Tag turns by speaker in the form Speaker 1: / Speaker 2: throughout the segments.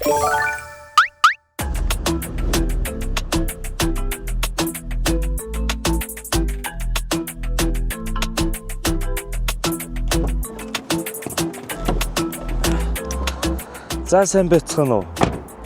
Speaker 1: За сайн байцгаана уу?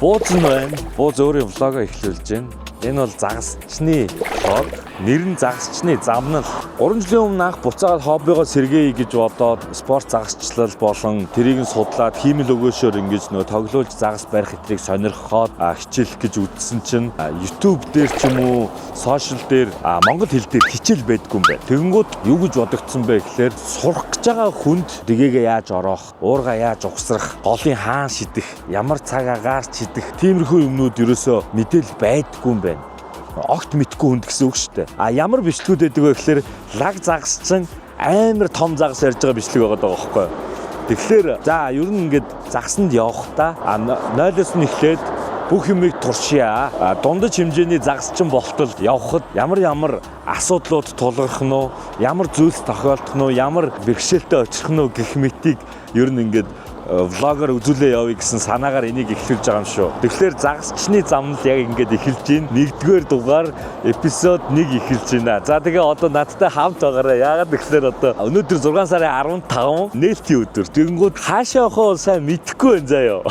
Speaker 1: Бууз нь байна. Бууз өөрийн влогоо эхлүүлж байна. Энэ бол загасчны влог. Нэр нь загасчны замнал. 3 жилийн өмнө анх буцаад хоббигоо сэргээе гэж бодоод спорт загасчлал болон тэрийг нь судлаад хиймэл өгөөшөөр ингэж нөө тоглоулж загас барих хэтрийг сонирхоод хичээлэх гэж үзсэн чинь YouTube дээр ч юм уу, сошиал дээр монгол хэл дээр хичээл байдгүй юм байна. Тэгэнгүүт юу гэж бодогдсон бэ гэхээр сурах гэж байгаа хүнд дэгээгээ яаж ороох, уурга яаж угсрах, голын хаан шидэх, ямар цаг агаар шидэх тиймэрхүү юмнууд ерөөсөө мэдээлэл байдгүй юм байна. Огт мэдгүй хүнд гэсэн үг шүү дээ. Ямар бичлэгүүд байдаг вэ гэхээр лаг загасчин амар том загас ярьж байгаа бичлэг байгаа байхгүй юу? Тэгэхээр за ер нь ингээд загасанд явахдаа 0-оос нь эхлээд бүх юмыг туршия. Дундаж хэмжээний загасчин болтол явхад ямар асуудлууд тулгарх нь уу, ямар зүйлс тохиолдох нь уу, ямар бэрхшээлтэй очих нь уу гэх мэтийг ер нь ингээд влогоор үзүүлээ явъя гэсэн санаагаар энийг эхлүүлж байгаа юм шүү. Тэгэхээр загасчны замнал яг ингээд эхэлж байна. 1-р дугаар эпизод 1 эхэлж байна. За тэгээ одоо надтай хамт байгаарай. Яагаад гэхээр одоо өнөөдөр 6 сарын 15 нээлтийн өдөр. Тэгэнгүүт хаашаа явах вэ сайн мэдэхгүй байна заяа.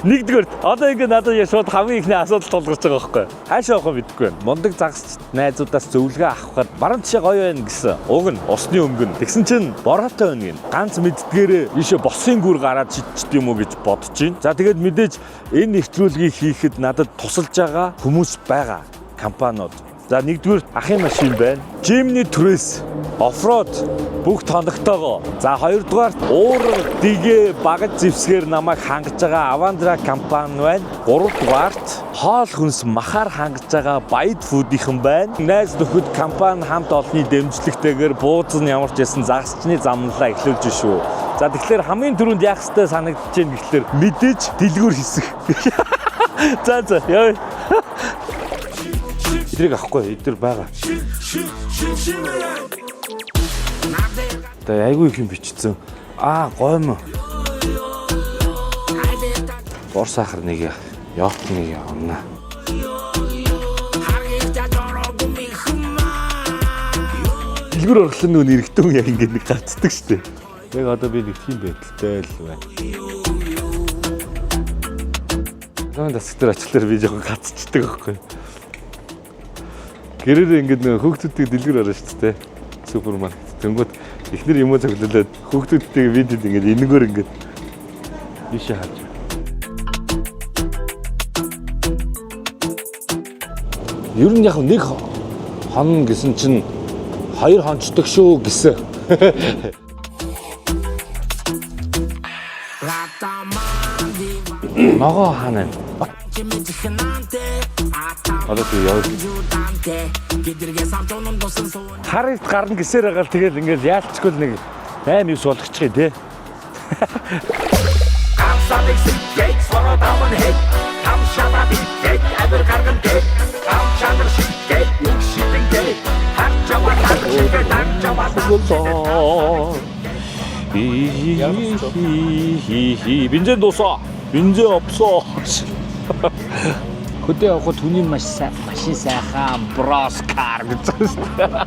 Speaker 1: 1-р одоо ингээд надад шууд хамгийн ихний асуудал тулгарч байгаа байхгүй. Хаашаа явах мэдэхгүй байна. Мундаг загасч найзуудаас зөвлөгөө авахад баруун тишээ гоё байна гэсэн. Уг нь усны өнгөн. Тэгсэн чинь бороотой байна гин. Ганц мэддгээрээ ийшээ босын гүр гараад чичт юм уу гэж бодож байна. За тэгээд мэдээж энэ нэвтрүүлгийг хийхэд надад тусалж байгаа хүмүүс байгаа компаниуд. За 1-р ахын машин байна. Jimny Trace Offroad бүх тоногтойгоо. За 2-дугаар уурга дэгээ багаж зэвсгээр намайг хангаж байгаа Avandra компани байна. 3-дугаарт хоол хүнс махаар хангаж байгаа Баяд Food-ийнхэн байна. Найз нөхөд компани хамт олонний дэмжлэгтэйгээр бууз нь ямар ч байсан загасчны замналаа эхлүүлж шүү. За тэгэхээр хамгийн түрүүнд яах ёстой санагдаж байна гэхэлэр мэдээж дэлгүүр хийсэх. За яа. Эдрийг авахгүй, эдэр байгаа. Тэгээ айгүй их юм бичсэн. Гоймо. Бор сахар нэг явт нэг явна. Дэлгүүр орлон нөө нэрэгтэн яг ингэ нэг гарцдаг штеп. Яг одоо би нэг тийм байдалтай л байна. Зам дасгтэр очлоор би жоохон гацчдаг байхгүй. Гэрээр ингээд нэг хүүхдүүдийг дэлгэр орно шүү дээ. Супермаркет. Тэнгүүд эхнэр юм уу цоглуулад хүүхдүүдтэйг видеод ингээд энэгээр ингээд ийшээ харж. Ер нь яг нэг хон гэсэн чинь 2 хонцдог шүү гэсэн. Ногоо ханаа. Одоо тийм яа. Харагд гарна гэсээр байгаа л тэгэл ингээд яалтчгүй нэг 8-9 болгочих тий. 빈젠 도서 빈젠 없어. 그때 하고 돈이 맛있어 сайхан броскар гэж байна.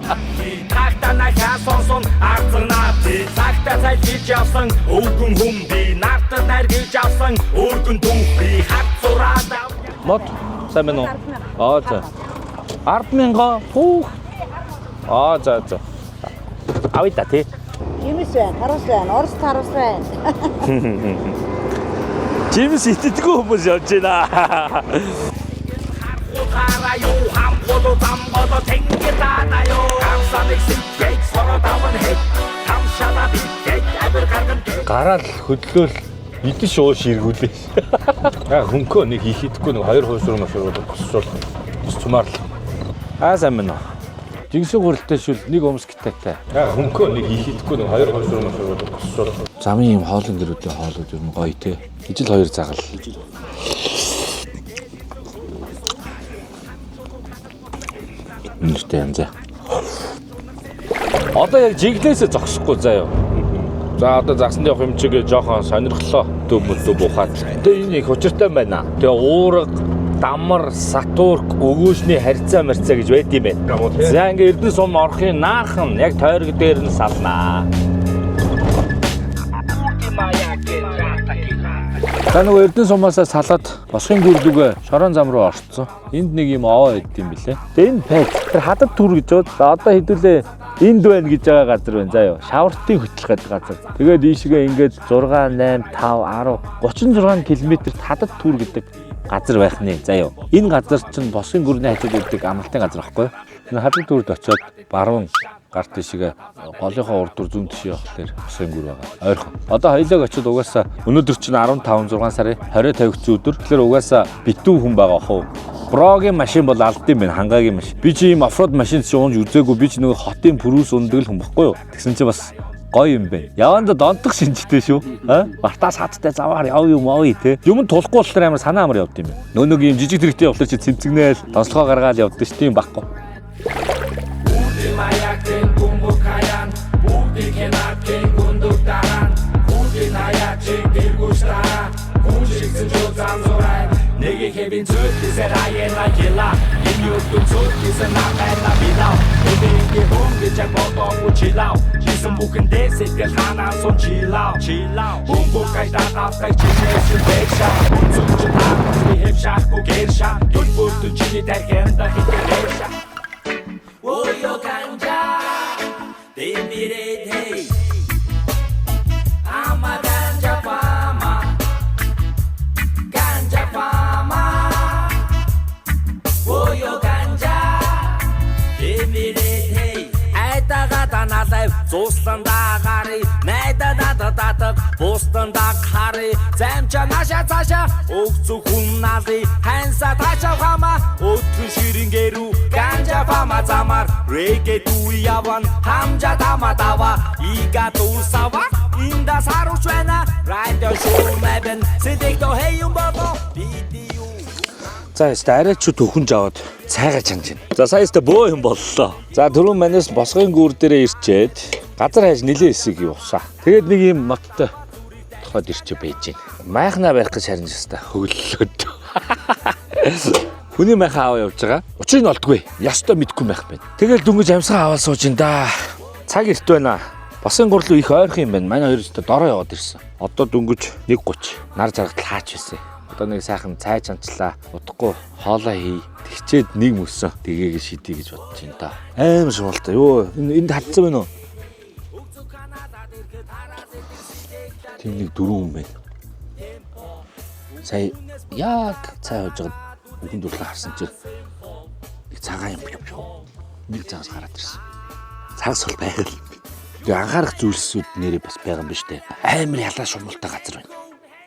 Speaker 1: Тагтана хасонсон арцнаа тий цагта цайлж явсан өвгөн хүм би нарт наргиж авсан өргөн дүнх би хат зураад мод сайн байна уу? За 10,000 пүүх. За. Авъя та тий.
Speaker 2: Жимс байна, тарус байна, орос тарус байна.
Speaker 1: Жимс итгэдэггүй хүмүүс явж байна. Гараал хөдлөөл идэж ууш эргүүлээ. Хөнгөө нэг хийхгүй нэг 2 хуйсруу машрууд босчул. Цумаар л. Сайн байна уу? Жигсүү гуралтай шүл нэг өмсгтайтай. Хөнгөө нэг хийхгүй нэг 2 хуйсруу машрууд босчул. Замын юм хоолн дэрүүдийн хоолууд юм гоё те. Ижил 2 загал. Нэртэй янзаа. Одоо яг жиглээсээ зогсохгүй заяа. За одоо загсанд явах юм чиг жоохон сонирхлоо. Дөв бухаад. Тэгээ энэ их учиртай байна. Тэгээ уурга, дамар, сатурк, өгөөжний харьцаа марцаа гэж байд юм байна. За ингээ Эрдэнэ сум орохын наахан яг тойрог дээр нь салнаа. Та нөгөө Эрдэнэ сумаасаа салаад босхын гүрдүгэ шорон зам руу орцсон. Энд нэг юм овоо байд юм билээ. Тэгээ энэ пэт тэр хадад түр гэж бод. За одоо хэдүүлээ энд байна гэж байгаа газар байна. За ёо. Шавартыг хөтлөх гэдэг газар. Тэгээд ийшгээ ингээд 6 8 5 10 36 км хадад түр гэдэг газар байх нэ. За ёо. Энэ газар чинь босхын гүрний хажууд байдаг амралтын газар байхгүй юу? Энэ хадад түрд очиод баруун гарт тишгээ голынхоо урд дүр зүүн тишээ явах дээр босхын гүр байгаа. Ойрхон. Одоо хоёлоо очиод угаасаа өнөөдөр чинь 15 6 сарын 20 тавигдсан өдөр. Тэгэхээр угаасаа битүү хүн байгаа хөө. Брогийн машин бол алдсан байна, хангаагийн машин. Би чи ийм оффроуд машин уунж үзээгүй. Би чи нөгөө хотын пүрүүс ундаг л хүн баггүй юу? Тэгсэн чи бас гоё юм байна. Яванда донтох шинжтэй шүү. Бартаас хаттай заваар яв юм авъя те. Юм тулахгүй болохоор амар санаа амар явд юм байна. Нөгөө ийм жижиг тэрэгтэй явуулар чи цэмцэгнээл, тонцлогоо гаргаад явдсан шүү. Тийм баггүй.
Speaker 3: Нэг хэвэн зүтгэсээр аяна гила энэ юуд зүтгэсээр намайна билаа эдгээр хүн гэж бодоогүй чилаа хийсэн бүхэндээ сэтгэл ханаас он чилаа хүн бүхэй татавтай чинээс бэкша зүгч таах хэвшаахгүй гэрша түл бүртэн чиний дахианда хитгээша Oyo ganja Demirete Ama ganja fama Ganja fama Oyo ganja Demirete Айдагаа даналай зуусланда гарыг найдаа татдаг бустанда харыг замча наша цаша өгцөг хүн налыг ханса тачаа хама өтгөн ширингэрүү ганжа фама замар реге дуи яван хамжа тама дава ига тусава инда саруч байна радио шоу мэбэн сэдэгдо хэйм бото видео
Speaker 1: За арай ч төхөнж аваад цайгаа чанж байна. За саяста бөө юм боллоо. За түрүүн манаас босгын гүүр дээрээ ирчээд газар хайж нилээ хэсэг явуулсан. Тэгээд нэг юм моттой тохоод ирчээ байж байна. Майхнаа байх гэж харин яста хөглөлөөд. Хүний майхаа аваа явж байгаа. Учрыг нь олдгүй. Ястай мэдгүй байх байна. Тэгэл дүнгэж амьсгаа аваад сууж ин да. Цаг эрт байна. Босгын гуур руу их ойрхон юм байна. Манай хоёр өстө дороо яваад ирсэн. Одоо дүнгэж 1:30 нар жаргал хаач байсан. Одоо нэг сайхан цай чанчлаа. Удахгүй хоолоо хий. Тэгчээд нэг мөссөн. Тэгээгээ шидий гэж бодож байна да. Амар шуултаа. Йоо, энд хатсан байна уу? Тийм нэг дөрөв хүн байна. Сая яг цай хож байгаа бүхэн дурлаа харсан чинь нэг цагаан юм бив. Нэг цагаас гараад ирсэн. Цагс бол байгаад л. Тэгээ анхаарах зүйлсүүд нэрээ бас байгаа юм биш үү? Амар ялаа шумуултай газар байна.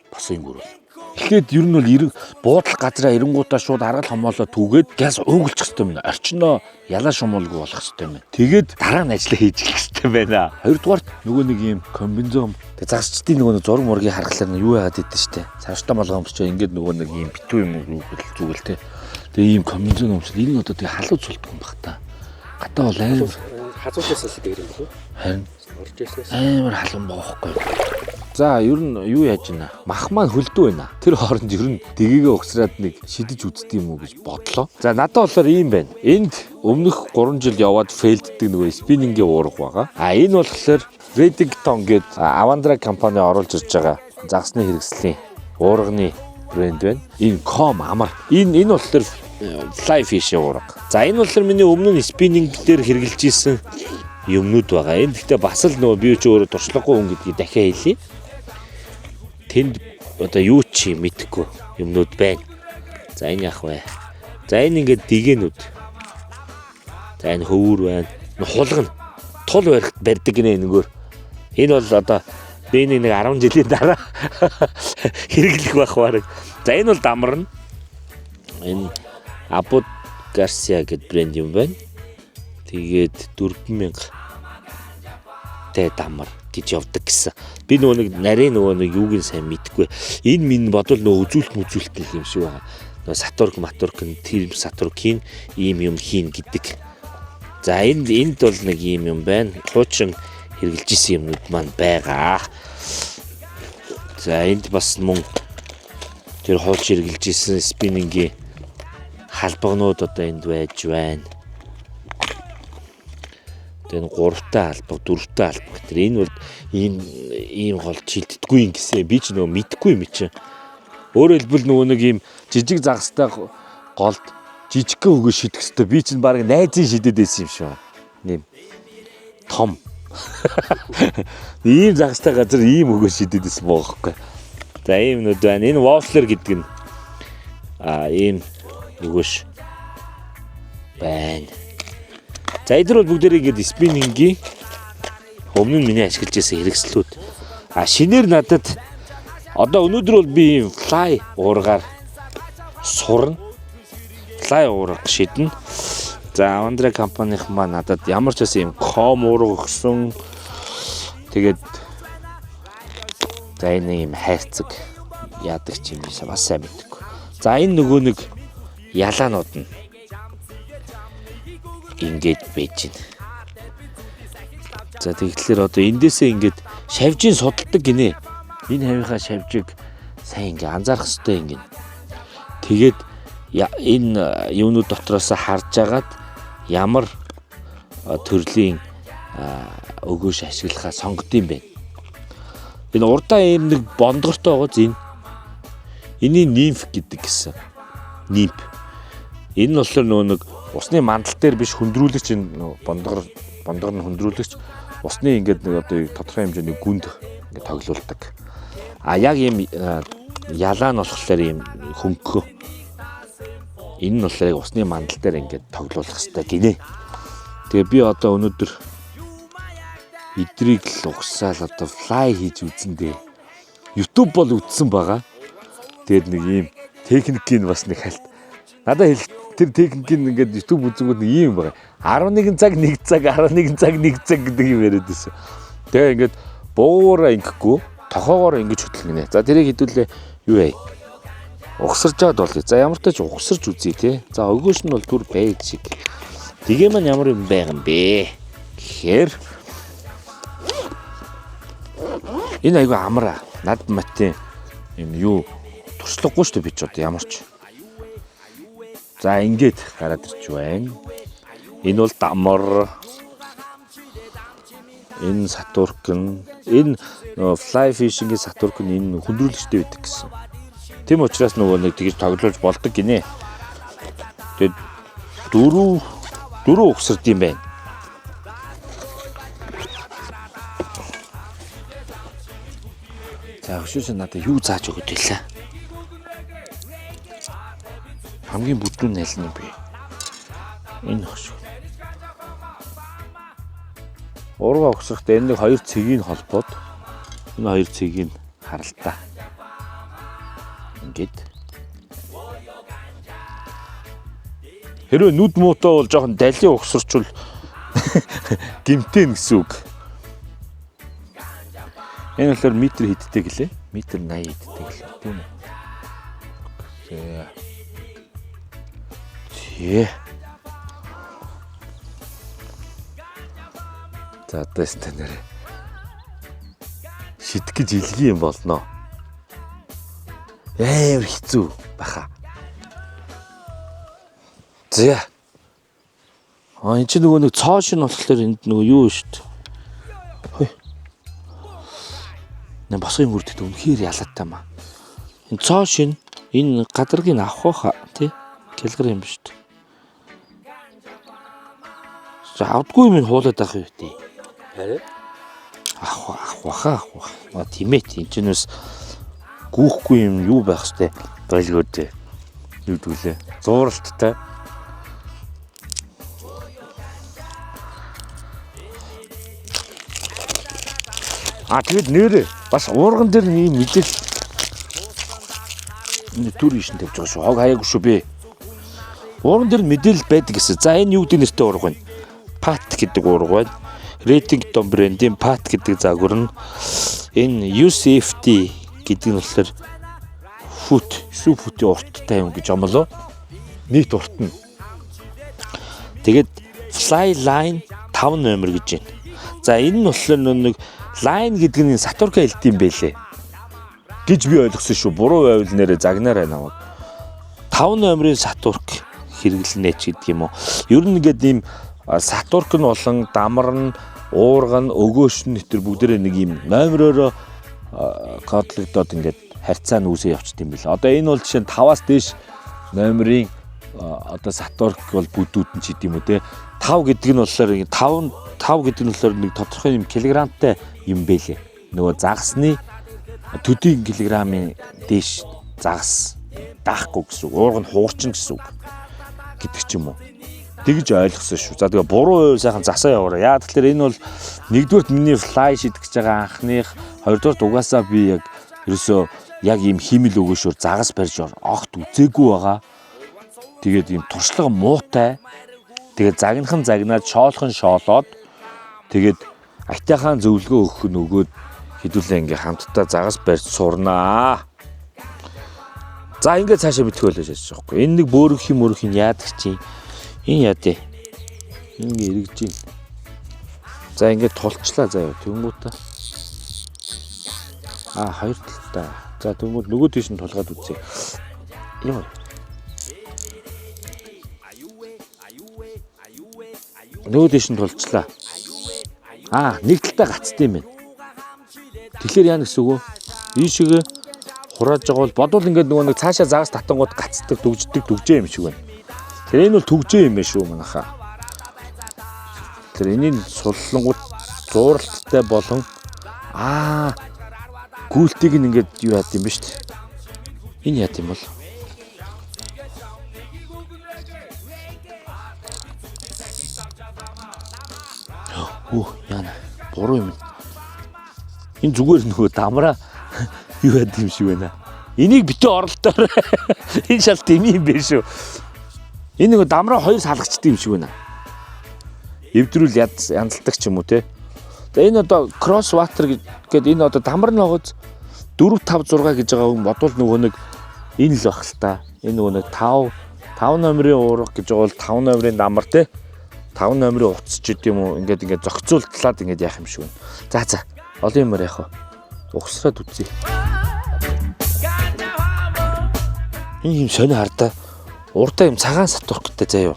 Speaker 1: Босын гүрэл. Эхлээд ер нь бол эрэг буудлах газраа эренгуудаа шууд аргал хомоолоо түгээд газ уугалчих хэвээр байна. Орчноо ялаа шумуулгүй болох хэвээр байна. Тэгээд дараа нь ажиллаа хийж эхлэх хэвээр байна. Хоёрдугаарт нөгөө нэг юм комбинзон. Тэгээд загсчдын нөгөө зураг мургийн харгалаар нь юу яагаад идэв штэ. Цааштай болгоом ч ингээд нөгөө нэг юм битүү юм уу зүгэл те. Тэгээ ийм комбинзон өмсөд энэ одоо тэгээ халууц сулдаг юм бах та. Гатаа бол амар хазуучаас л дээр юм болов. Харин орж ирснээс амар халуун боохгүй. За ер нь юу яаж байна? Мах маань хөлдөө байна. Тэр хооронд ер нь дэгээгээ өгсраад нэг шидэж үздэг юм уу гэж бодлоо. За надад болохоор ийм байна. Энд өмнөх 3 жил яваад фейлддэг нөгөө спиннингийн уурга байгаа. Энэ болохоор Reddington гэдэг Avandra компани оруулж ирж байгаа загсны хэрэгслийн уурганы брэнд байна. Энэ Com амар. Энэ болохоор Fly Fish уурга. За энэ болохоор миний өмнө нь спиннинг дээр хэрэгжилж исэн юмнууд байгаа. Энэ гэхдээ бас л нөгөө би ч өөрөө туршлагагүй хүн гэдгийг дахиад хэлье. Тэнд одоо юу ч мэдэхгүй юмнууд байна. За энэ яах вэ? За энэ ингээд дээгэнүүд. За энэ хөвөр байна. Хулгана. Тул барихт барьдаг гинэ энэгээр. Энэ бол одоо би нэг 10 жилийн дараа хэрэглэх байх баг. За энэ бол дамарна. Энэ Abu Garcia гэдэг брэнд юм байна. Тэгээд 4000 тэ дамар гэж явдаг гэсэн. Би нөгөө нэг нарийн нөгөө нэг юуг нь сайн мэдгүй. Энэ минь бодвол нөгөө үзүүлэлт юм шиг байгаа. Нөгөө Сатурк матурк тэр Сатуркийн ийм юм хийн гэдэг. За энд бол нэг ийм юм байна. Хуучин хэрглэж исэн юмнууд маань байгаа. За энд бас мөн тэр хуулж хэрглэж исэн спиннингийн халбагнууд одоо энд байж байна. Тэр 3-тай халбаг, 4-тай халбаг. Тэр энэ бол ийм гол шилддэггүй юм гэсэн. Би ч нөгөө мэдхгүй юм чи. Өөрөөр хэлбэл нөгөө нэг ийм жижиг загастай голд жижигхэн өгөө шидэх хэвээр би чинь баг найзын шидэд байсан юм шиг. Нэм том. Ийм загастай газар ийм өгөө шидэд байсан бохоггүй. За ийм нүд байна. Энэ waffler гэдэг нь ийм өгөөш байна. За эдгээр бол бүгдээрээ ингэж спиннингийн өмнө нь миний ашиглаж байсан хэрэгслүүд. Шинээр надад одоо өнөөдөр бол би fly уургаар сурна. Fly уурга шиднэ. За Авандра компанийн маань надад ямар ч байсан юм ком уурга өгсөн. Тэгээд за энэ юм хайрцаг яадаг ч юм биш бас сайн мэдгүй. За энэ нөгөө нэг ялаанууд нь ингээд байж байна. За тэгэхээр одоо эндээсээ ингээд шавжийн судалдаг гинэ. Энэ хавийнхаа шавжийг сайн ингээ анзаарах хэрэгтэй ингээ. Тэгээд энэ юунууд дотроос харж агаад ямар төрлийн өгөөш ашиглахаа сонгодсон бэ. Энэ урдаа ийм нэг бондгортой байгаа зин. Энийг нимф гэдэг гэсэн. Нимф. Энэ нь болохоор нөгөө нэг усны мандал дээр биш хөндрүүлэгч энэ бондгор нь хөндрүүлэгч усны ингээд нэг одоо тодорхой хэмжээний гүнд ингээд тоглуулдаг. Яг ийм ялаа нь болохоор ийм хөнгөө. Энэ нь болохоор усны мандал дээр ингээд тоглуулах хэрэгтэй гинэ. Тэгээ би одоо өнөөдөр идрийг л угсаал одоо fly хийж үзэндээ. YouTube бол үзсэн байгаа. Тэгээд нэг ийм техникийн бас нэг хальт. Надад тэр техникийн ингээд YouTube үзэнгүүд нэг ийм байгаа. 11 цаг 1 цаг 11 цаг 1 цаг гэдэг юм яриад байсан. Тэгээ ингээд буугаараа ингэхгүй тохоогоор ингэж хөтлөнгнэ. За тэрийг хэдүүлээ юу яа. Угсарж аваад болъё. За ямар ч тач угсарж үзье те. За өгөөш нь бол түр байж. Тэгээ маань ямар юм байгаа юм бэ? Гэхээр энэ айгүй амраа. Над матын юм юу туршлагагүй шүү дээ би ч одоо ямар ч. За ингээд гараад ирж байна. Энэ бол дамар. Энэ сатуркн. Энэ fly fishing-ийн сатуркн энэ хөндрүүлэгчтэй байдаг гэсэн. Тийм учраас нөгөө нэг тэгж тоглож болдог гинэ. Тэгээд дөрөв угсард юм байна. За өшөөс надад юу зааж өгöd байлаа. Хамгийн бүдүүн аль нь бэ? Энэ хөш. Урга угсрахтай энэ нэг хоёр цэгийг холбоод энэ хоёр цэгийг харалтаа. Ингээд. Хэрвээ нүд муутай бол жоохон далийн угсарчвал гимтэн гэсэн үг. Энэ болохоор метр хэдтэй гэлээ? Метр 80 хэдтэй гэлээ. Тийм үү? Тий. За тест нэрэ. Шидэх гэж илгий юм болно. Амар хэцүү баха. За. Энэ ч нөгөө нэг цоо шин болохоор энд нөгөө юу шүү дээ. Хөөе. Нэ босгийн үрдэд үнэхээр ялаатай маа. Энэ цоо шин энэ гадаргийг авах тий килограмм юм шүү дээ. Авдгүй юм хуулаад авах юу тий. Харин авах. Тимэт энэ ч нүс гүүхгүй юм юу байх хэвтэй байлгууд юу дүүлээ. Зууралттай. Тэгээд нэрээ бас уурган дээр нэг мэдээлэл энэ түр ишин тавьж байгаа шүү. Хог хаяагүй шүү би. Уурган дээр мэдээлэл байдаг гэсэн. За энэ юу гэдэг нэртэй уурга вэ? Pat гэдэг уурга байна. Reddington брендийн Pat гэдэг загвар нь энэ UCFD гэдэг нь болохоор футийн урттай юм гэж омлоо. Нийт урт нь. Тэгээд Fly Line 5 номер гэж байна. За энэ нь болохоор нэг лайн гэдэг нь Сатурка хэлт юм байлээ. Гэж би ойлгосон шүү. Буруу байвал нэрэ загнаарай намайг. 5 номерын Сатурк хэрэглэнэ ч гэдэг юм уу. Ер нь ингээд ийм Сатурк нь болон дамар нь, уурга нь, өгөөш нь тэр бүгдээрээ нэг ийм номероор кодлогдоод ингээд харьцаа нь үүсээ явчихд юм билээ. Одоо энэ бол жишээ нь 5-аас дээш номерын одоо Сатурк бол бүдүүд нь ч гэдэм үү те. 5 гэдэг нь болохоор 5 гэдэг нь болохоор нэг тодорхой юм килограммтай юм байлээ. Нөгөө загасны төдийн килограммын дээш загас даахгүй гэсэн үг. Уурга нь хуурчин гэсэн үг гэдэг ч юм уу. Тэгж ойлгосон шүү. За тэгээ буруу сайхан засаа яваарай. Яа тэгэхээр энэ бол нэгдүгürt миний флай шидэх гэж байгаа анхных, хоёрдугаар угаасаа би яг ерөөсөө яг ийм химэл өгөөшөөр загас барьж огт үзээгүй байгаа. Тэгээд ийм туршлага муутай. Тэгээд загнахан загнаад шоолхон шоолоод тэгээд айтайхан зөвлөгөө өгөх нь өгөөд хэдүүлээ ингээ хамтдаа загас барьж сурнаа. За ингээ цаашаа битгүүлж яж байгаа байхгүй. Энэ нэг бөөрөх юм яадаг чи. Энэ яа дээ. Ингээ эргэж гин. За ингээ тулчлаа заяа тэнгуутаа. Хоёр талтай. За тэнгуут нөгөө тийш нь тулгаад үзье. Яа. Нөгөө тийш нь тулчлаа. Нэг талтай гацтай юм байна. Тэгэхээр яа гэсэн үг вэ? Ийшээгээ хурааж байгаа бол бодвол ингээд нөгөө нэг цаашаа загас татангууд гацдаг, дүгжээ юм шиг байна. Тэр энэ бол түгжээ юм байна шүү манайхаа. Тэр энэний суллангууд зууралттай болон гүйлтийг нь ингээд юу яад юм бэ шүү дээ. Энэ яад юм бол. Яна буруу юм. Энэ зүгээр нөгөө дамраа юу яд юм шиг байна. Энийг битээ оролдоор. Энэ шал дэмий юм биш шүү. Энэ нөгөө дамраа хоёр салгачд юм шиг байна. Эвдрүүл янзалдаг ч юм уу те. За энэ одоо кросс ватер гэдэг энэ одоо дамар ногоц 4 5 6 гэж байгаа юм бодвол нөгөө нэг энэ л баг л та. Энэ нөгөө нэг 5 номерын уурга гэж байгаа бол 5 номерын дамар те. 5 номерын утас ч гэдэм үү ингээд зохицуултлаад ингээд яах юм шиг байна. За олон юмар яах вэ? Угсраад үзье. Энэ юм сони хардаа. Урдаа юм цагаан Сатурктай заяа.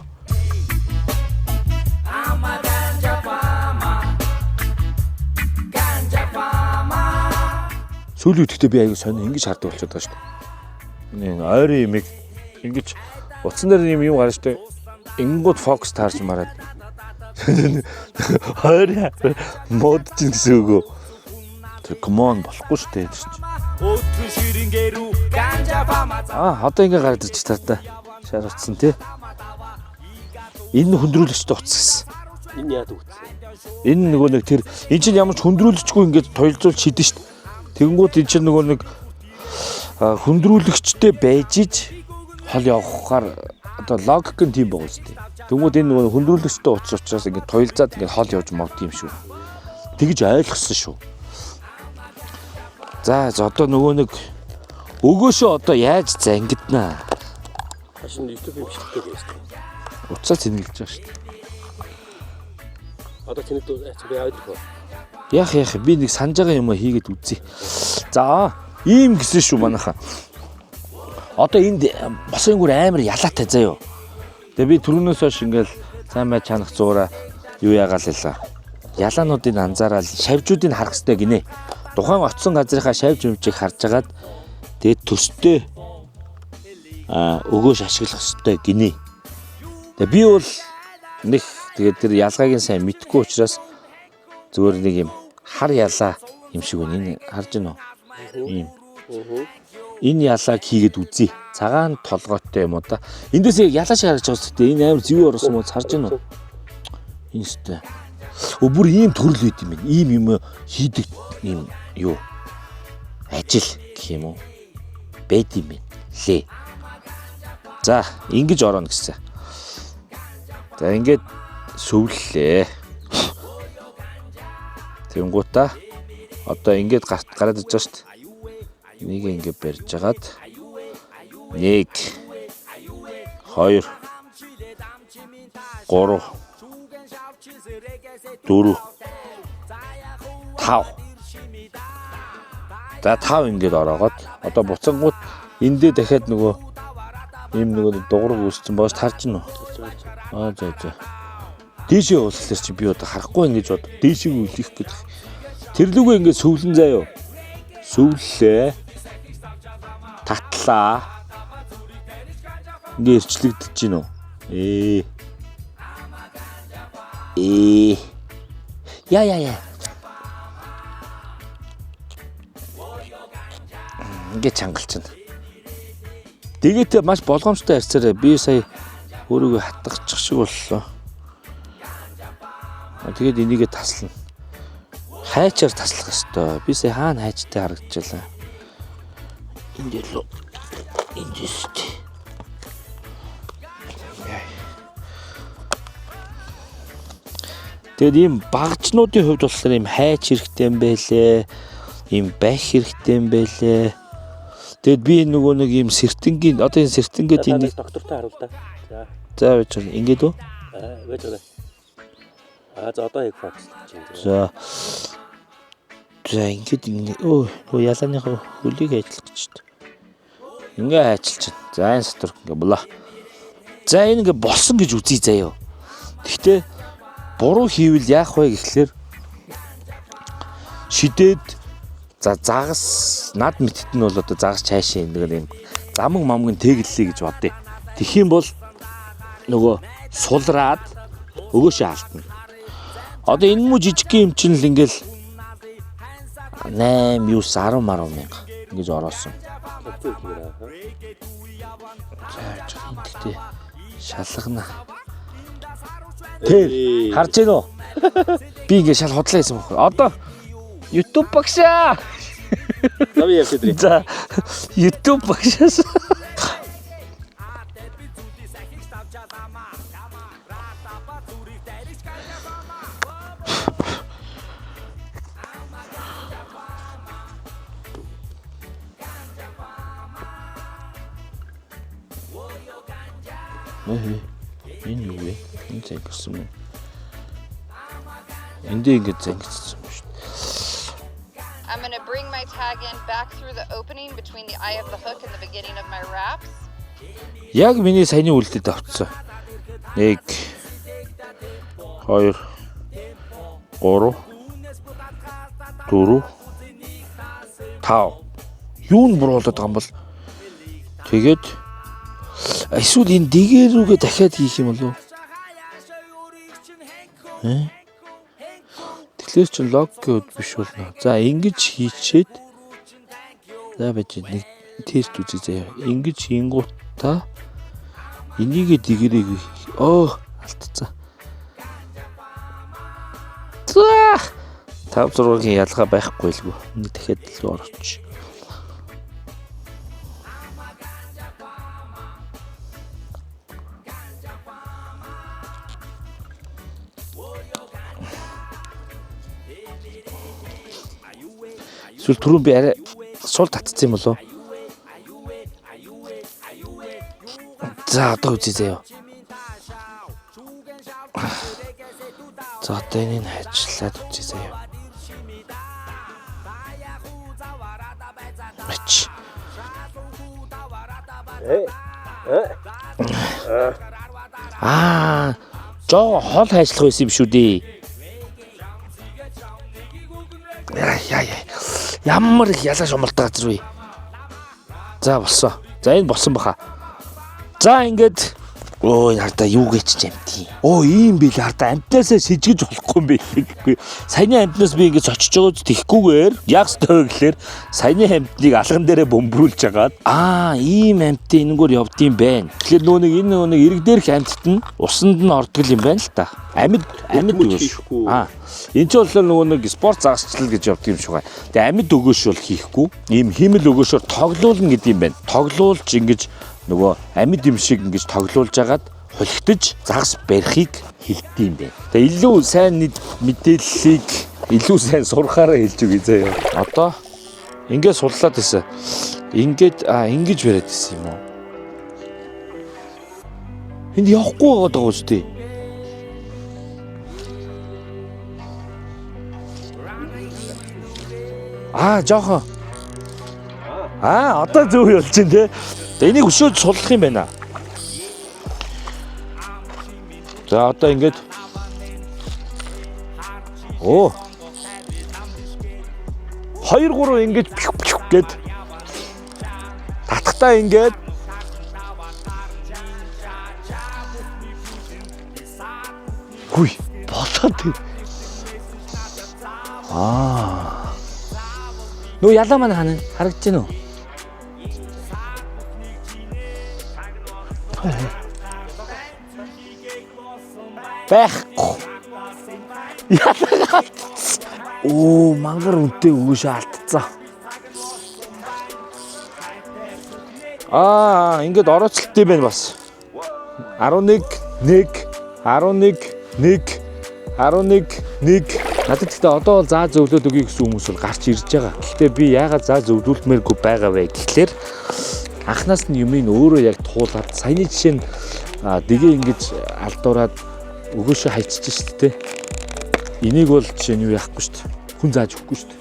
Speaker 1: Сүүлийн үедээ би аягүй сони ингэж хардаа болчиход байгаа шүү дээ. Энэ ойрын юмыг ингэж утсан дээр юм гарна шүү дээ. Ингууд фокус таарч мараад. Ойрын мод ч гэсэн үгүй. Тэр комон болохгүй шүү дээ. Одоо ингэ гараад ирчих та. Шар утсан тий. Энэ хөндрүүлэгчтэй утас гэсэн.
Speaker 4: Энэ яадаг утас?
Speaker 1: Энэ нөгөө нэг тэр эн чинь ямар ч хөндрүүлэгчгүй ингэж тойлзуул шидэн шүү дээ. Тэгэнгүүт эн чинь нөгөө нэг хөндрүүлэгчтэй байж иж хол явахаар одоо логик нь тийм байгаа шүү дээ. Тэгмүүд энэ нөгөө хөндрүүлэгчтэй утас учраас ингэ тойлзаад ингэ хол явж магд юм шүү. Тэгж ойлгосон шүү. За одоо нөгөө нэг өгөөшөө одоо яаж зангиднаа.
Speaker 4: Хашин YouTube юм шигтэй байсан.
Speaker 1: Уцаа цэнгэлж байгаа шүү дээ.
Speaker 4: Одоо тэнэг би авдаг.
Speaker 1: Яах би нэг санаж байгаа юм хийгээд үзье. За ийм гэсэн шүү манайхаа. Одоо энд босон гүр амар ялаатай заяо. Тэгээ би түрүүнээс хойш ингээл сайн бай чанах зуураа юу яагаал хэлээ. Ялаануудыг анзаараад шавжуудыг харах хэрэгтэй гинэ. Тухайн оцсон газрынхаа шавж өмчийг харж агаад тэгээд төстэй өгөөш ашиглах хэрэгтэй гинэ. Тэгээ би бол нэг тэгээд тэр ялгаагийн сайн мэдгүй учраас зүгээр нэг юм хар ялаа юм шиг байна. Энэ харж байна уу? Ийм. Энэ ялааг хийгээд үзье. Цагаан толгойтой юм уу та. Эндээс ялаа шиг харж байгаа ч гэдэг энэ амар зэвүү орсон юм харж байна уу? Энэ өстэй. Бүр ийм төрөл үйд юм байна. Ийм юм хийдэг юм юу? Ажил гэх юм уу? Бэд юм байна лээ. За, ингэж орооно гэсэн. За, ингээд сөвлөлээ. Тэнгуутаа одоо ингээд гараад иж байгаа шүү дээ. Энийг ингээд барьж агаад 1 2 3 4 5. За 5 ингээд ороод одоо буцангууд эндээ дахиад нөгөө ийм нөгөө дугуйг үүссэн бааш тарж гинөө. За. Дээшээ уулслаар чи би одоо харахгүй ингэж бод дээшээ үлэх гэдэг. Тэр лүгөө ингээд сөвлөн заяа. Сөвллээ. Татлаа. Ингээд ирчлэгдэж гинөө. Яа. Ингээд чангалчихна. Тэгээд маш болгоомжтой харьцаарай. Би сая өөрийгөө хатгачих шиг боллоо. Тэгээд энийгээ таслана. Хайчаар таслах ёстой. Би сая хаана хайчтай харагдчихлаа. Энд л эндээст. Тэгээд ийм багжнуудын хувьд болохоор ийм хайч хэрэгтэй юм байлээ. Ийм байх хэрэгтэй юм байлээ. Тэгэд би нөгөө нэг ийм сертэнгийн одоо энэ сертэнгээд энийг
Speaker 4: доктортой харуул та.
Speaker 1: За байж байна. Ингээд үү?
Speaker 4: Байж байна. За одоо яг факс чинь.
Speaker 1: За ингээд өө ялааныхаа хөлийг ажиллах гэж байна. Ингээ ажиллаж байна. За энэ сатур ингээ болоо. За энэ ингээ болсон гэж үзье заяа. Гэхдээ буруу хийвэл яах вэ гэхлээр шидээд за загас над мэтт нь бол одоо загас цаашаа нэг юм замаг мамгийн тэглэлээ гэж бодъё. Тэгэх юм бол нөгөө сулраад өгөөшөө алдна. Одоо энэ муу жижигхэн юм чинь л ингээл 8 9 10 мянга ингэж ороосон. За тэгтээ шалгана. Тэр харж гэнэ үү? Би ингэ шал хотлаа гэсэн юм. Одоо YouTube багшаа.
Speaker 4: Намын явж идрээ.
Speaker 1: За YouTube багшаас. Энэ юу вэ? Энэ зангсан юм. Эндээ ингэ зангсан юм шүү.
Speaker 5: I'm going to bring my tag in back through the opening between the eye of the hook and the beginning of my wraps.
Speaker 1: Яг миний саяны үйлдэлд авцсан. 1 2 3 4 5. Юу н буруулаад байгаа юм бол тэгээд эсвэл энэ дэгээр рүүгээ дахиад хийх юм болов уу? Тэгэхээр чи лог гэд биш болно. За ингэж хийчээд за байж нэг тест үзье заяа. Ингэж хийнгуутаа энийгээ дэгэрэг алдцаа. За 5-6-гийн ялгаа байхгүй лгүй. Нэг дахиад л орооч. Эсвэл түрүүн би арай сул татцсан юм болов. За одоо үзье заяа. За одоо энэ ажиллаад үзье заяа. Ач. Жоо хол хайшлах байсан юм шүү дээ. Яа. Ямар их ялаа шумалтай газар вэ? За болсон. За энэ болсон баха. За ингээд ой хардаа юу гэж амтий. Ийм бил хардаа амтнаасаа сэжгэж болохгүй юм билээ. Саяны амтнаас би ингэж очиж байгаа ч тэхгүйгээр яг стой гэхлээр саяны амтныг алган дээрээ бөмбөрүүлж хагаад ийм амтын энэгээр явдсан байна. Тэгэхээр нөгөө нэг эрэг дээрх амтт нь усанд нь ордог юм байна л та. Амьд өгөөш. Энэ ч бол нөгөө нэг спорт загасчлал гэж явдаг юм шиг байна. Тэгээ амьд өгөөш бол хийхгүй. Ийм химэл өгөөшөөр тоглоулна гэдэг юм байна. Тоглоулж ингэж нөгөө амьд юм шиг ингэж тоглоулж агаад хулигтаж загас барихыг хэлдэг юм байна. Тэгээ илүү сайн мэдээллийг илүү сайн сурахаараа хэлж үгүй заяа. Одоо ингээд судлаад байсан. Ингээд ингэж бариад байсан юм уу? Энд явахгүй байгаа даа үстэй. Жоохон. Одоо зөв болж байна те. Энийг өшөөж суллах юм байна. За одоо ингээд Оо. 2 3 ингэж гэд татхтаа ингээд хүй болоод тий.
Speaker 6: Нөө ялаа маань хана харагдаж байна уу?
Speaker 1: Байхгүй. Оо, мангар үнтэй өгөөш алдцсан. Ингээд орооцолтой байна бас. 11 1 11 1 11 1. Надад гэхдээ одоо бол заа зөвлөд өгье гэсэн хүмүүс бол гарч ирж байгаа. Гэхдээ би яагаад заа зөвлөлмээргүй байгаа вэ гэхлээр анхнаас нь юмыг өөрөө яг туулаад саяны жишээ нь дэгээ ингэж алдуураад өгөөшөө хайчиж шүү дээ. Энийг бол жишээ нь юу яахгүй шүү дээ. Хүн зааж өгөхгүй шүү дээ.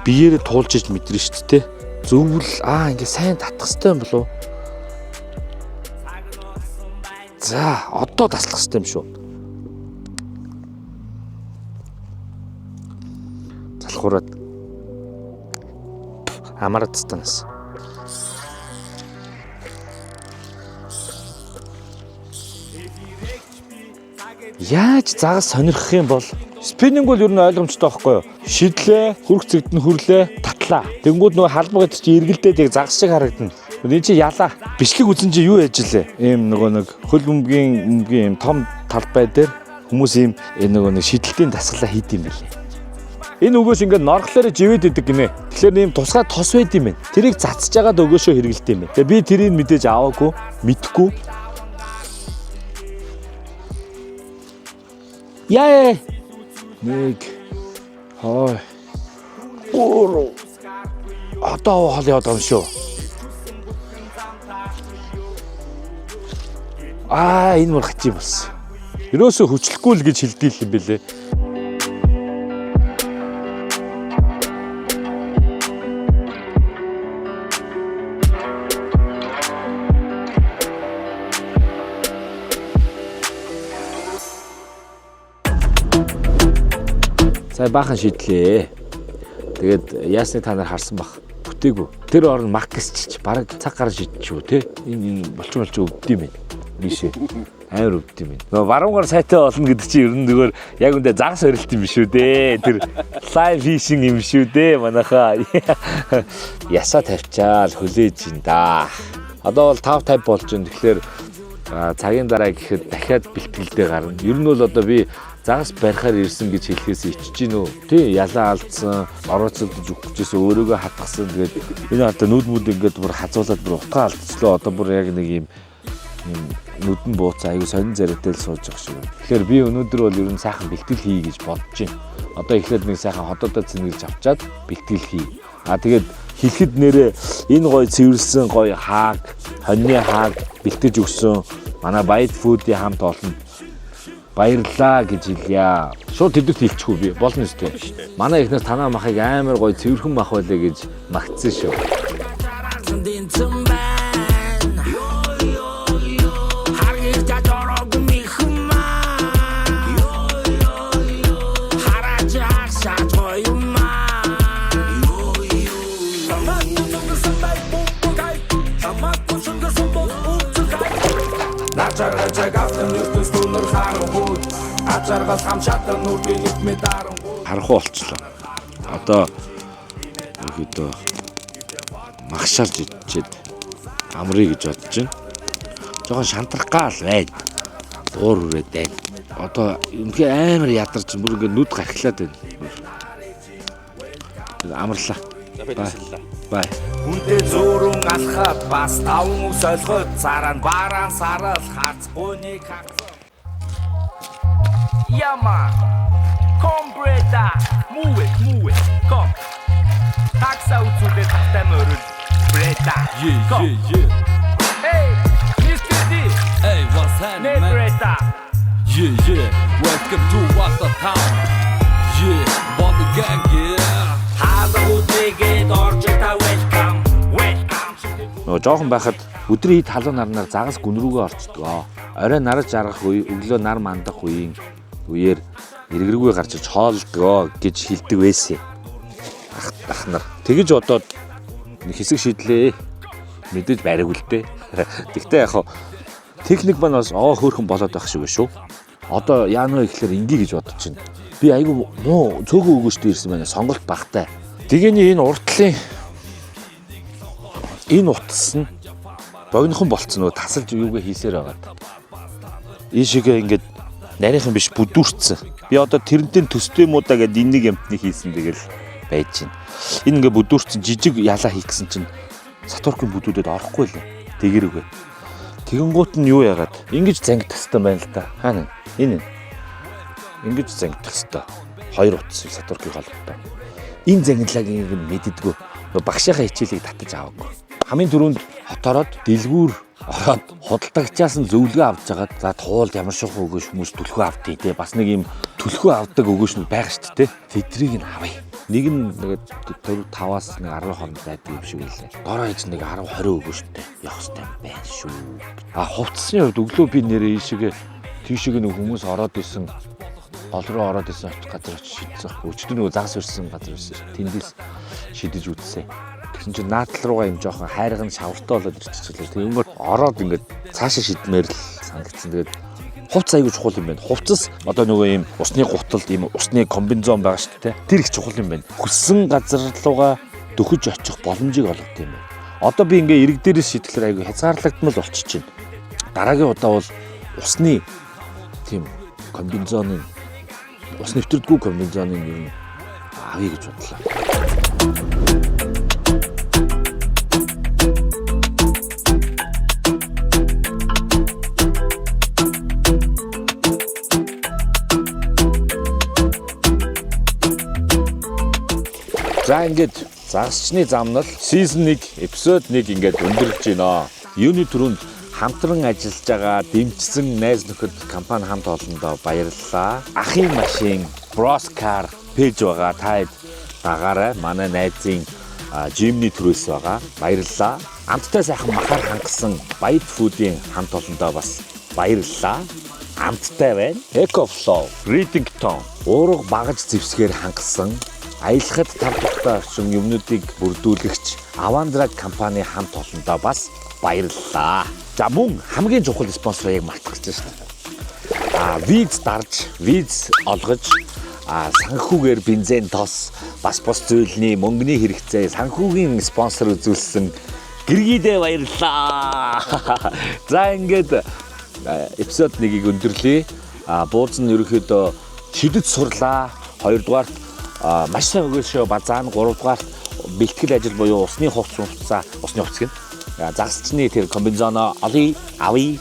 Speaker 1: Биеэрээ туулж иж мэдэрнэ шүү дээ. Зөвл ингэ сайн татах хэрэгтэй юм болов. За одоо таслах хэрэгтэй юм шүү. Залхуураад амараад станаас. Яаж загас сонирхох юм бол спиннинг бол ер нь ойлгомжтой байхгүй юу? Шидлээ, хүрх цэгт нь хүрлээ, татлаа. Тэнгүүд нөгөө халбаг гэдэг чи эргэлдээд яг загас шиг харагдана. Энэ чи ялаа. Бичлэг үзэн чи юу яж лээ? Ийм нөгөө нэг хөл өмгийн ийм том талбай дээр хүмүүс ийм нөгөө нэг шидэлтийн дасгалаа хийд юм билээ. Энэ өгөөс ингээд норхлоор живэд идэг гинэ. Тэгэхээр ийм тусгай тос байд юм байна. Тэрийг цацж байгаад өгөөшөө хэрэгэлт юм байна. Тэгээ би тэрийг мэдээж аваагүй, мэдхгүй. Яа. 1 2 3. Одоо хоол яваад юм шүү. Энэ мөр хач юм болсон. Ерөөсөө хүчлэхгүй л гэж хэлдэг юм бэлээ. Сая баахан шидлээ. Тэгээд яасны та нар харсан бах. Бүтээгүй. Тэр орн макс чич бараг цаг гараа шидчихв те. Энэ болчин өвд юм байна. Бишээ. Амар өвд юм байна. Нөгөө варуугаар сайтай болно гэдэг чинь ер нь зүгээр яг үндэ загас өрөлт юм биш үү дээ. Тэр live fishing юм шүү дээ манайхаа. Ясаа тавьчаал хүлээж ин да. Одоо бол 5-50 болж байна. Тэгэхээр цагийн дараа гэхэд дахиад бэлтгэлдээ гарна. Ер нь бол одоо би загас барихаар ирсэн гэж хэлэхээс ичж гин үү. Тий, ялаа алдсан, орооцолдож өгчээсээ өөрийгөө хатгсан. Тэгээд энэ одоо нүд мүд ингээд бүр хазуулаад бүр утгаа алдчихлоо. Одоо бүр яг нэг юм нүдэн бууцаа аягүй сонин зэрэгтэй л сууж байгаа шүү. Тэгэхээр би өнөөдөр бол ер нь сайхан бэлтгэл хий гэж бодож байна. Одоо эхлээд нэг сайхан хотоодоо цэнгэлж авчаад бэлтгэл хий. Тэгээд хэлэхэд нэрээ энэ гоё цэвэрлсэн гоё хааг, хоньны хааг бэлтгэж өгсөн манай Bayt Food-ийн хамт олон баярлаа гэж хэлье. Шууд тэдэгт хэлчихв би. Болно шүү дээ. Манай ихнээс танаа махыг амар гоё цэвэрхэн мах байлаа гэж магтсан шүү. Харахгүй болчлоо. Одоо ерөөдөө магшаалж ичээд амрыг гэж бодож байна. Жохон шантрах гал байна. Уур үрээд байна. Одоо үнхээр амар ядарч бүр ингээд нүд гархлаад байна. Амарлаа. Бай.
Speaker 3: Хүнтэй зөөрөн алхаад бас таван ус ойлгоод цараа бараан сарал хацгууны хагас. Яма. Come Breda. Move it. Come. Такса үзүүлээ тахтай мөрөл. Breda. Yeah. Hey, Mr. D.
Speaker 7: Hey, what's happening, man?
Speaker 3: Breda.
Speaker 7: Yeah. Welcome to Wasta Town. Yeah, Bond the gang, yeah.
Speaker 3: Хаалгууд Тэд орж та welcome. Welcome.
Speaker 1: Нөгөө жоохон байхад өдрийн хит халуун нарнаар загас гүн рүүгээ орчдөг. Орой нараж жаргах үе, өглөө нар мандах үеэр эргэрүүгээ гарч хоолдгоо гэж хэлдэг байсан. Ах нар тэгэж одоод хэсэг шийдлээ. Мэдээж бариг үлдээ. Тэгтээ яг техник маань бас хөөрхөн болоод байх шиг шүү. Одоо яана вэ гэхээр ингээ гэж бодож байна. Би айгүй муу цөөхөн өгөөжтэй ирсэн байна. Сонголт багтай. Тэгээний энэ уртлын энэ утас нь богинохон болцсон нөгөө тасалж юугээ хийсээр байгаа. Ийшээгээ ингээд нарийнхан биш бүдүүрцсэн. Би одоо тэрнтэй төстэй муу да гэд энэ нэг юмтны хийсэн тэгэл байж байна. Энэ ингээ бүдүүрцсэн жижиг ялаа хийгсэн чинь Сатуркийн бүдүүдэд орохгүй лээ. Тэгэрүүгээ. Тэгэнгуут нь юу яагаад ингэж зангидах хэвээр байна л да. Хаана? Энэ. Ингэж зангидах хэвээр. Хоёр утас Сатуркийн холбоотой. Энэ зангидлагыг нь мэддэггүй. Багшийнхаа хичээлийг татаж аваагүй. Хамгийн түрүүнд хотороод дэлгүүр ороод худалдагчаас нь зөвлөгөө авч жагаад за туулд ямар шоу өгөөш хүмүүс түлхүү авдгийг те бас нэг юм түлхүү авдаг өгөөшнүүд байгаа шүү дээ. Тэдрийг нь авъя. Нэг нь нэг 5-аас нэг 10 хооронд байдаг юм шиг үлээ. Дороо хийж нэг 10-20 өгөөштэй явах хэрэгтэй байна шүү. Хувцсны хувьд өглөө би нэрээ ийшээгээ тийшээгээ нэг хүмүүс ороод исэн гол руу ороод исэн газар очиж шийдсэн. Өчтөр нөгөө загас өрсөн газар байсан. Тэндээс шидэж үтсэн. Тэгсэн чинь наатал руугаа юм жоохон хайрган шавартай болоод ирчихлээ. Тэгэнгүүт ороод ингээд цаашаа шидмээр л сангацсан. Тэгээд хувцас аягүй чухал юм байна. Хувцас одоо нөгөө юм усны гуталд юм усны комбинезон байгаа шүү дээ. Тэр их чухал юм байна. Хүссэн газар руугаа дөхөж очих боломжийг олгох юм байна. Одоо би ингээ ирэг дээрээс шидэхлээр аягүй хязгаарлагдмал болчихж байна. Дараагийн удаа бол усны тийм комбинезонын ус нэвтрдэггүй комбинезонын юм авъя гэж бодлоо. За ингээд загасчны замнал season 1 episode 1 ингээд өндөрлж байна. Юуны түрүүнд хамтран ажиллаж байгаа дэмжсэн найз нөхөд компани хамт олондоо баярлалаа. Ахын машин Broscar пэйж байгаа. Та дагаарай. Манай найзын Jimny төрөөс байгаа. Баярлалаа. Амттай сайхан махаар хангасан Баяд Food-ийн хамт олондоо бас баярлалаа. Амттай байна. EcoFlow, Readington, уурга багаж зэвсгээр хангасан аялахад тав тухтай орчин юмнуудыг бүрдүүлэгч Avandrag компани хамт олондоо бас баярлалаа. За мөн хамгийн чухал спонсор яг мартах гэж байна. Виз дарж, виз олгож, санхүүгээр бензин тос, бас бус зүйлний мөнгөний хэрэгцээ санхүүгийн спонсор үзүүлсэн Гэргийдээ баярлалаа. За ингээд эпизод 1-ийг өндөрлөе. Бууз нь ерөөхдөө шидэд сурлаа. 2 дугаарт маш сайн өгөөшөө базаан 3 дугаарт бэлтгэл ажил буюу усны хувцас усны хувцас гэн. Загасчны тэр комбинезоно авъя.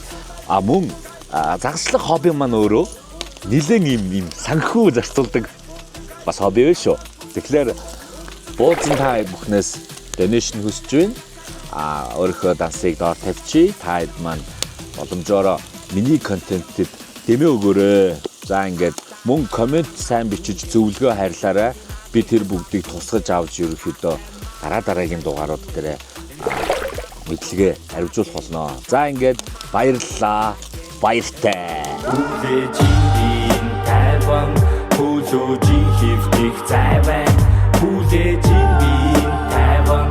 Speaker 1: Мөн загаслах хобби маань өөрөө нэлээд юм санхүү зарцуулдаг бас хобби вэ шүү. Тэгэхээр бууцэн та бүхнээс donation хүсэж байна. Өөрийнхөө дансыг доор тавьчих. Та маань боломжоор миний контентэд дэмээ өгөөрэй. За ингээд мөн комент сайн бичиж зөвлөгөө хайрлаарай. Би тэр бүгдийг тусгаж авч ерөөхдөө дараагийн дугаарууд дээр мэдлэгээ хариуцуулах болно. За ингээд баярлалаа. Баяртай. Хүлээжийн тайван хүлөөжийн хэвтэх зайван хүлээжийн тайван